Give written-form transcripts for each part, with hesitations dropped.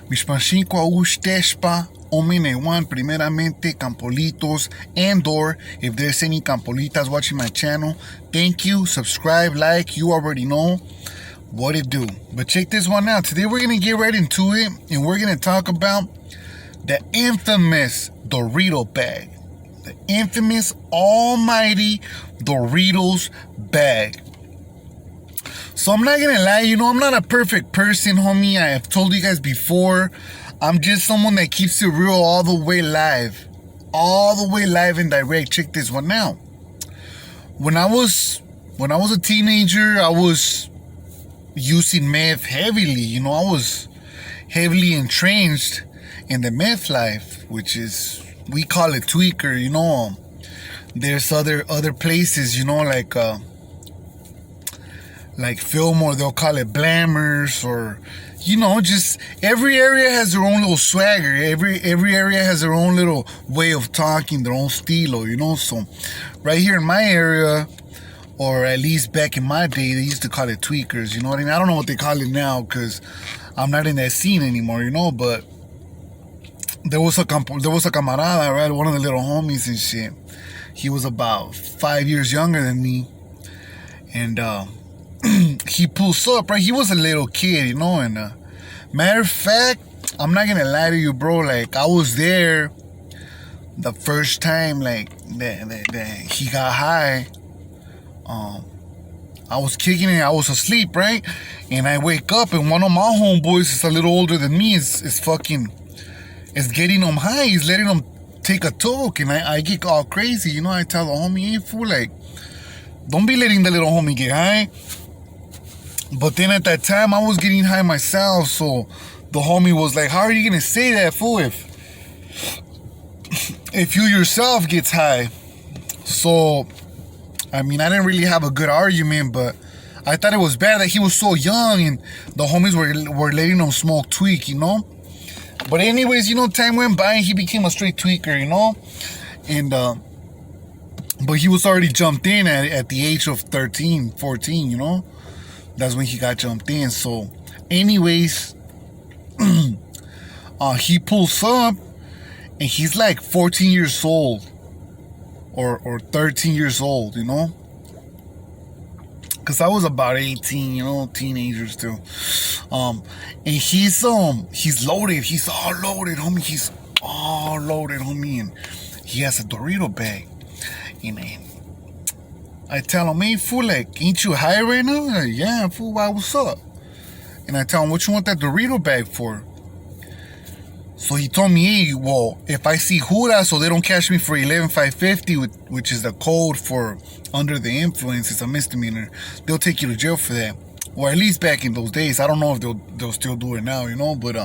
Mishpancinco Uштешpa, Ominewan, primeramente, Campolitos, and/or if there's any Campolitas watching my channel, thank you, subscribe, like, you already know what it do. But check this one out. Today we're going to get right into it, and we're going to talk about the infamous Dorito bag. The infamous almighty Doritos bag. So I'm not gonna lie, I'm not a perfect person, homie. I have told you guys before, I'm just someone that keeps it real all the way live. All the way live and direct. Check this one out. When I was a teenager, I was using meth heavily. I was heavily entrenched in the meth life, which is, we call it tweaker. There's other places, like Fillmore, they'll call it blammers, or just every area has their own little swagger. Every area has their own little way of talking, their own stilo, so right here in my area, or at least back in my day, they used to call it tweakers. You know what I mean? I don't know what they call it now because I'm not in that scene anymore, but there was a camarada, right? One of the little homies and shit. He was about 5 years younger than me. And he pulls up, right? He was a little kid, and matter of fact, I'm not gonna lie to you, bro. Like, I was there the first time, like, that he got high. I was kicking it, I was asleep, right? And I wake up, and one of my homeboys is a little older than me, is getting him high. He's letting him take a toke, and I get all crazy, I tell the homie, hey, fool, like, don't be letting the little homie get high. But then at that time, I was getting high myself, so the homie was like, how are you gonna say that, fool, if you yourself gets high? So, I mean, I didn't really have a good argument, but I thought it was bad that he was so young and the homies were letting him smoke tweak, But anyways, time went by and he became a straight tweaker, And, but he was already jumped in at the age of 13, 14, That's when he got jumped in. So, anyways, he pulls up and he's like 14 years old or 13 years old, Because I was about 18, teenager still. And he's loaded. He's all loaded, homie. He's all loaded, homie. And he has a Dorito bag. And I tell him, hey, fool, like, ain't you high right now? Like, yeah, fool, what's up? And I tell him, what you want that Dorito bag for? So he told me, hey, well, if I see Jura, so they don't catch me for 11,550, which is the code for under the influence, it's a misdemeanor, they'll take you to jail for that. Or at least back in those days. I don't know if they'll still do it now, but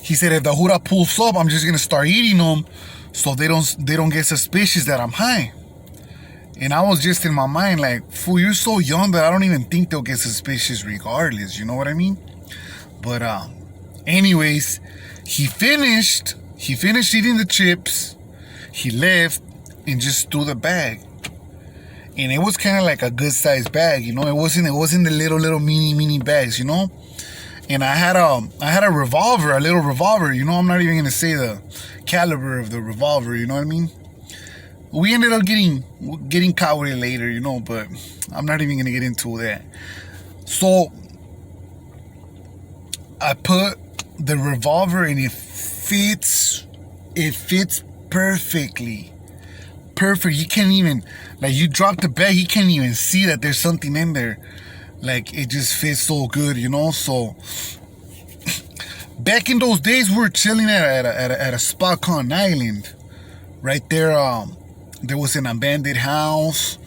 he said, if the Jura pulls up, I'm just gonna start eating them so they don't get suspicious that I'm high. And I was just in my mind like, fool, you're so young that I don't even think they'll get suspicious regardless, you know what I mean? But anyways, he finished eating the chips, he left and just threw the bag. And it was kind of like a good sized bag, it wasn't the little mini bags, And I had a revolver, a little revolver, I'm not even gonna say the caliber of the revolver, you know what I mean? We ended up getting caught with it later, but I'm not even gonna get into that. So I put the revolver and it fits perfectly. Perfect. You can't even, like, you drop the bag, you can't even see that there's something in there. Like, it just fits so good, So back in those days, we were chilling at a spot called Island. Right there, there was an abandoned house.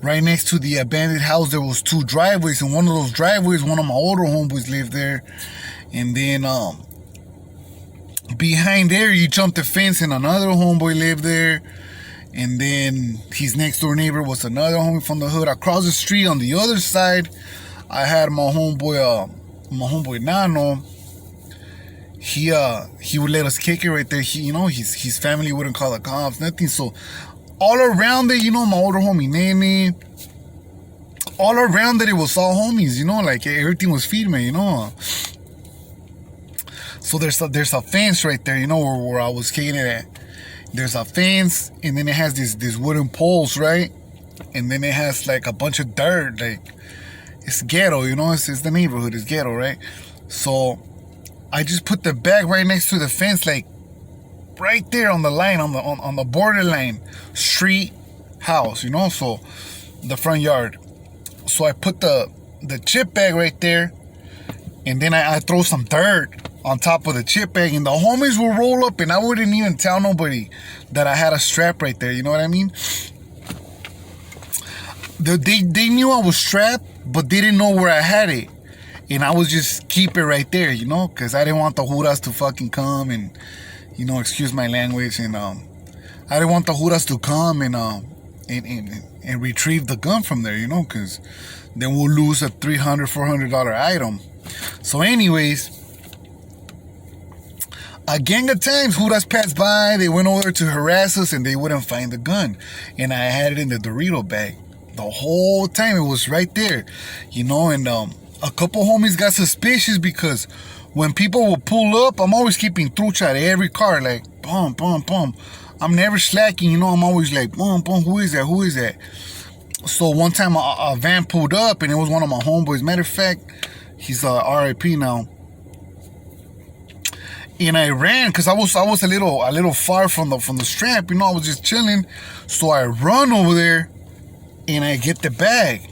Right next to the abandoned house, there was 2 driveways. And one of those driveways, one of my older homeboys lived there. And then behind there, you jump the fence and another homeboy lived there. And then his next door neighbor was another homie from the hood. Across the street on the other side, I had my homeboy Nano. He would let us kick it right there. His family wouldn't call the cops, nothing. So all around it, my older homie Nene, all around it was all homies, like everything was female, So there's a fence right there, you know, where I was skating at. There's a fence, and then it has these wooden poles, right? And then it has like a bunch of dirt, like it's ghetto, you know, it's the neighborhood, it's ghetto, right? So I just put the bag right next to the fence, like right there on the line, on the borderline, street, house, you know, so the front yard. So I put the chip bag right there, and then I throw some dirt on top of the chip bag, and the homies will roll up, and I wouldn't even tell nobody that I had a strap right there, you know what I mean? They knew I was strapped, but they didn't know where I had it. And I was just keep it right there, you know, because I didn't want the Judas to fucking come and, you know, excuse my language. And I didn't want the Judas to come and retrieve the gun from there, you know, because then we'll lose a $300, $400 item. So anyways, a gang of times Judas passed by, they went over to harass us, and they wouldn't find the gun. And I had it in the Dorito bag. The whole time it was right there, you know, and a couple homies got suspicious because when people will pull up, I'm always keeping trucha at every car, like, boom, boom, boom. I'm never slacking, you know, I'm always like, boom, boom, who is that? So one time a van pulled up, and it was one of my homeboys. Matter of fact, he's RIP now. And I ran because I was a little far from the strap, you know, I was just chilling. So I run over there, and I get the bag.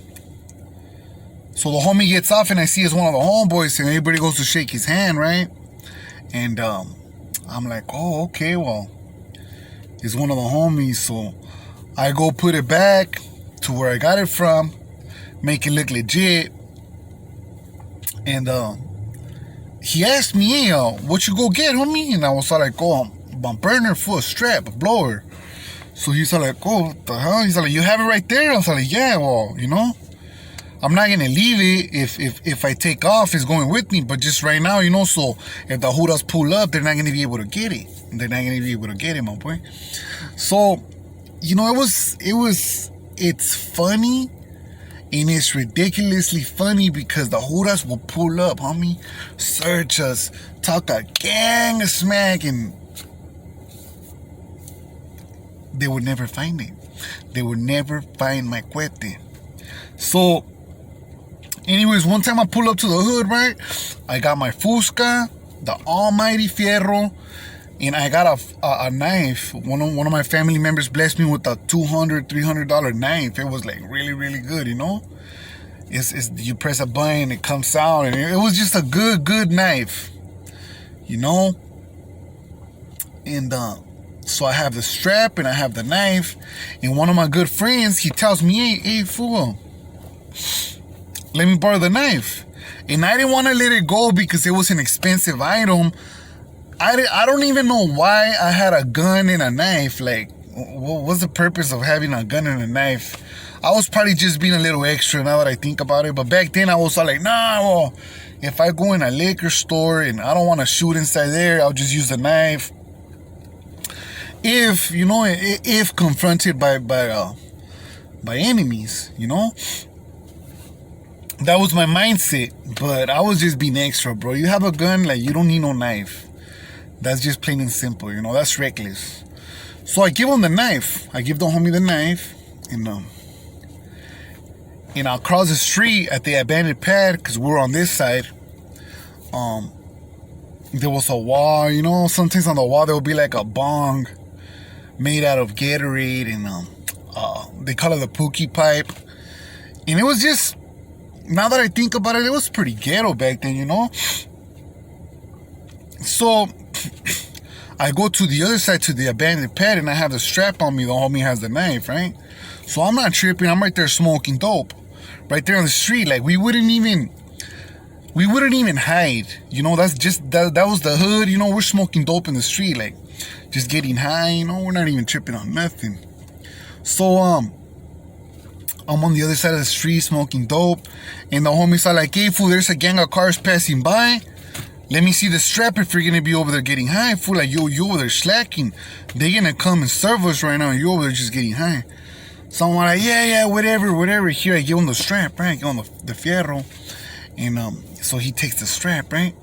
So the homie gets off, and I see it's one of the homeboys, and everybody goes to shake his hand, right? And I'm like, oh, okay, well, it's one of the homies. So I go put it back to where I got it from, make it look legit. And he asked me, hey, what you go get, homie? And I was like, oh, I'm burner for a strap, a blower. So he's like, oh, what the hell? He's like, you have it right there? I was like, yeah, well, you know, I'm not gonna leave it. If I take off, it's going with me. But just right now, you know, so if the Judas pull up, they're not gonna be able to get it. They're not gonna be able to get it, my boy. So, you know, it's funny, and it's ridiculously funny because the Judas will pull up, homie, search us, talk a gang of smack, and they would never find it. They would never find my cuete. So, anyways, one time I pull up to the hood, right? I got my Fusca, the almighty Fierro, and I got a knife. One of my family members blessed me with a $200, $300 knife. It was like really, really good, you know? It's you press a button, it comes out, and it was just a good knife, you know? And so I have the strap, and I have the knife, and one of my good friends, he tells me, hey, fool, let me borrow the knife. And I didn't want to let it go because it was an expensive item. I don't even know why I had a gun and a knife. Like, what's the purpose of having a gun and a knife? I was probably just being a little extra now that I think about it. But back then I was all like, nah, well, if I go in a liquor store and I don't want to shoot inside there, I'll just use the knife. If, you know, if confronted by enemies, you know. That was my mindset, but I was just being extra, bro. You have a gun, like, you don't need no knife. That's just plain and simple, you know. That's reckless. So I give him the knife. I give the homie the knife, and I'll cross the street at the abandoned pad because we're on this side. There was a wall, you know. Sometimes on the wall there will be like a bong made out of Gatorade, and they call it the Pookie pipe. And it was just, now that I think about it, it was pretty ghetto back then, you know. So I go to the other side to the abandoned pad, and I have the strap on me. The homie has the knife, right? So I'm not tripping. I'm right there smoking dope, right there on the street. Like, we wouldn't even hide, you know. That's just that was the hood, you know. We're smoking dope in the street, like just getting high, you know. We're not even tripping on nothing. So I'm on the other side of the street smoking dope, and the homies are like, hey, fool, there's a gang of cars passing by. Let me see the strap if you're gonna be over there getting high, fool. Like, you over there slacking. They're gonna come and serve us right now, and you over there just getting high. So I'm like, yeah, whatever. Here, I give him the strap, right? I give him the fierro. And so he takes the strap, right?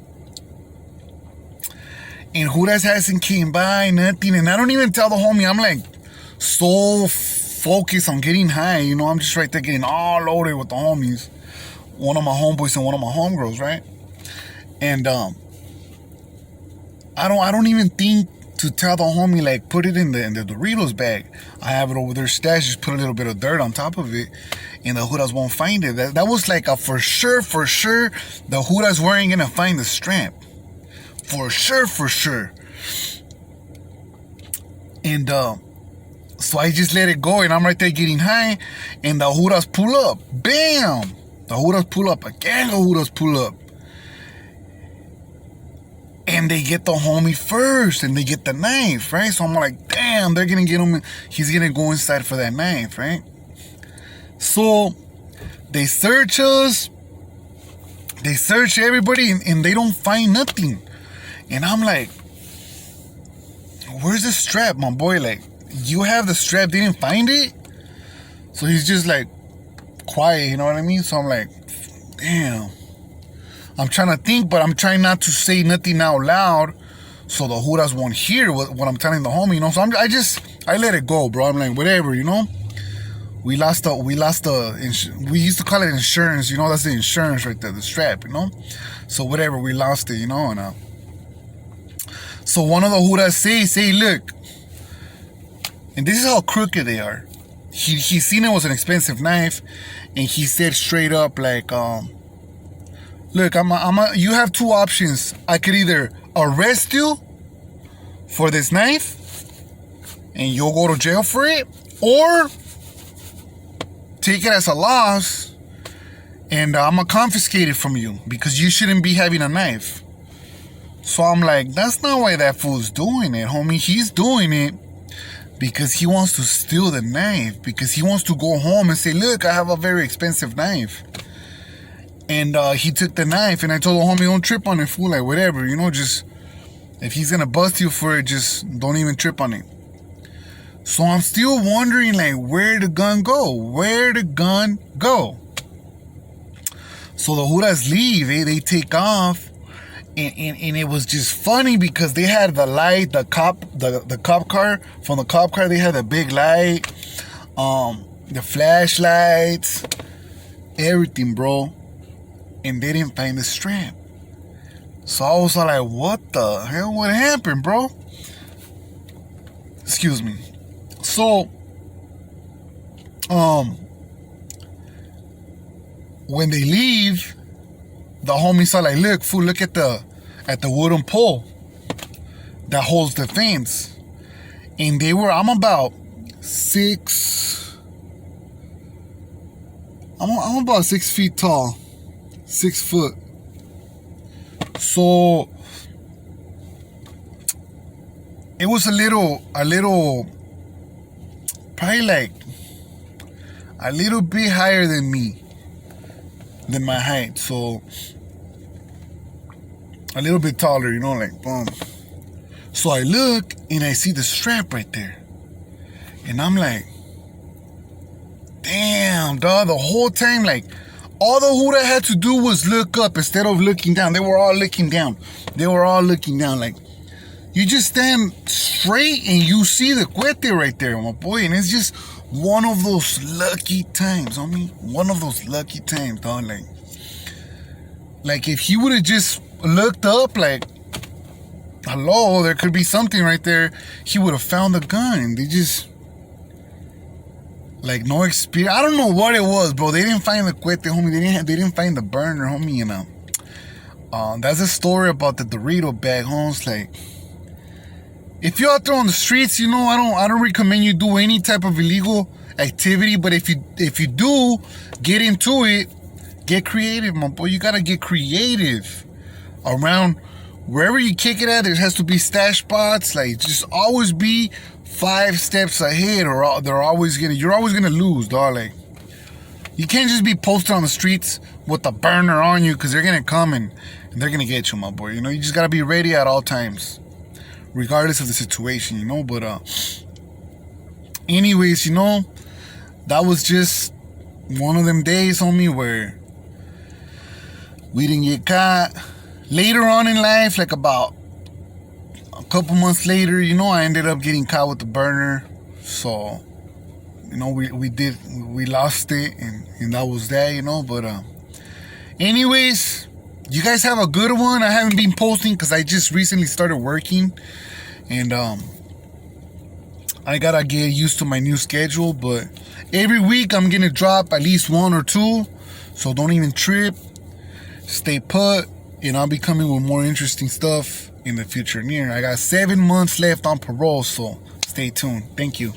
And Judas hasn't came by, nothing. And I don't even tell the homie. I'm like so focused on getting high, you know. I'm just right there getting all loaded with the homies. One of my homeboys and one of my homegirls, right? And I don't even think to tell the homie, like, put it in the Doritos bag. I have it over there stashed, just put a little bit of dirt on top of it, and the Judas won't find it. That was like a for sure, the Judas weren't gonna find the strap. For sure. And so I just let it go, and I'm right there getting high, and the Judas pull up. Bam! The Judas pull up. A gang of Judas pull up. And they get the homie first, and they get the knife, right? So I'm like, damn, they're gonna get him. He's gonna go inside for that knife, right? So they search us. They search everybody, and they don't find nothing. And I'm like, where's the strap, my boy? Like, you have the strap, they didn't find it? So he's just like quiet, you know what I mean? So I'm like, damn. I'm trying to think, but I'm trying not to say nothing out loud so the Judas won't hear what I'm telling the homie, you know? So I let it go, bro. I'm like, whatever, you know? We used to call it insurance, you know? That's the insurance right there, the strap, you know? So whatever, we lost it, you know? And so one of the Judas say, look, and this is how crooked they are. He seen it was an expensive knife, and he said straight up, like, look, you have two options. I could either arrest you for this knife, and you'll go to jail for it, or take it as a loss, and I'm gonna confiscate it from you because you shouldn't be having a knife. So I'm like, that's not why that fool's doing it, homie. He's doing it because he wants to steal the knife, because he wants to go home and say, look, I have a very expensive knife. And he took the knife, and I told the homie, don't trip on it, fool. Like, whatever, you know, just, if he's gonna bust you for it, just don't even trip on it. So I'm still wondering, like, where'd the gun go? Where'd the gun go? So the Judas leave, they take off. And it was just funny because they had the light, the cop car. From the cop car, they had a big light, the flashlights, everything, bro. And they didn't find the strap. So I was like, what the hell? What happened, bro? Excuse me. So, when they leave, the homies are like, look, fool, look at the wooden pole that holds the fence. And I'm about 6 feet tall. 6 foot. So it was a little probably like a little bit higher than my height. So a little bit taller, you know, like boom. So I look and I see the strap right there. And I'm like, damn, dog, the whole time, like, all the Judas had to do was look up instead of looking down. They were all looking down. Like, you just stand straight and you see the cuete right there, my boy. And it's just one of those lucky times, homie. One of those lucky times, dog. Like if he would have just looked up, like, hello, there could be something right there, he would have found the gun. They just, like, no experience. I don't know what it was, bro. They didn't find the cuete, homie. They didn't find the burner, homie, you know. That's a story about the Dorito bag, homes. Like, if you're out there on the streets, you know, I don't recommend you do any type of illegal activity. But if you do get into it, get creative, my boy. You gotta get creative around wherever you kick it at. There has to be stash spots. Like, just always be 5 steps ahead, or you're always gonna lose, dog. Like, you can't just be posted on the streets with a burner on you, because they're gonna come and they're gonna get you, my boy. You know, you just gotta be ready at all times, regardless of the situation, you know. But anyways, you know, that was just one of them days, homie, where we didn't get caught. Later on in life, like about a couple months later, you know, I ended up getting caught with the burner. So, you know, we lost it, and that was that, you know. But anyways, you guys have a good one. I haven't been posting because I just recently started working, and I gotta get used to my new schedule. But every week I'm gonna drop at least one or two, so don't even trip. Stay put, and I'll be coming with more interesting stuff in the future near. I got 7 months left on parole, so stay tuned. Thank you.